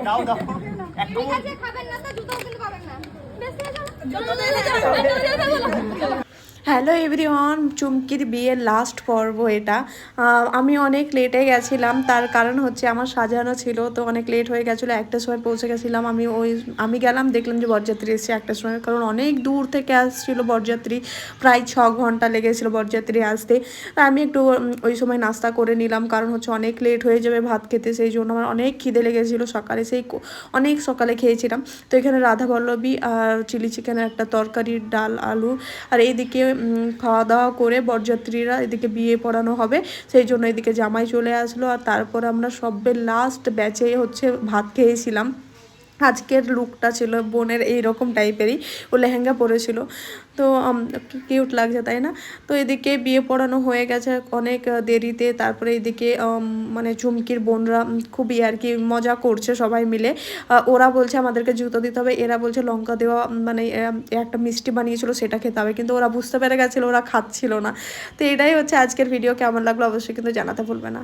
দাও দাও একদম খাবেন না তো জুতো কিন্তু পাবেন না হ্যালো এভরিওয়ান, চুমকির বিয়ের লাস্ট পর্ব এটা। আমি অনেক লেটে গেছিলাম, তার কারণ হচ্ছে আমার সাজানো ছিল, তো অনেক লেট হয়ে গেছিলো। একটার সময় পৌঁছে গেছিলাম। আমি গেলাম, দেখলাম যে বরযাত্রী এসেছে একটার সময়, কারণ অনেক দূর থেকে আসছিলো বরযাত্রী। প্রায় 6 ঘন্টা লেগেছিলো বরযাত্রী আসতে। আমি একটু ওই সময় নাস্তা করে নিলাম, কারণ হচ্ছে অনেক লেট হয়ে যাবে ভাত খেতে, সেই জন্য আমার অনেক খিদে লেগেছিলো সকালে, অনেক সকালে খেয়েছিলাম। তো এখানে রাধাবল্লভী আর চিলি চিকেনের একটা তরকারি, ডাল, আলু, আর এইদিকে খাওয়া দাওয়া করে বরযাত্রীরা এদিকে বিয়ে পড়ানো হবে, সেই জন্য এদিকে জামাই চলে আসলো। আর তারপর আমরা সবে লাস্ট ব্যাচে হচ্ছে ভাত খেয়েছিলাম। আজকের লুকটা ছিল বোনের এইরকম টাইপেরই, ও লেহেঙ্গা পরেছিল, তো কিউট লাগছে তাই না। তো এদিকে বিয়ে পড়ানো হয়ে গেছে অনেক দেরিতে। তারপরে এদিকে মানে চুমকির বোনরা খুবই আর কি মজা করছে সবাই মিলে। ওরা বলছে আমাদেরকে জুতো দিতে হবে, এরা বলছে লঙ্কা দেওয়া মানে একটা মিষ্টি বানিয়েছিল সেটা খেতে হবে, কিন্তু ওরা বুঝতে পেরে গেছিলো, ওরা খাচ্ছিল না। তো এটাই হচ্ছে আজকের ভিডিও। কেমন লাগলো অবশ্যই কিন্তু জানাতে ভুলবে না।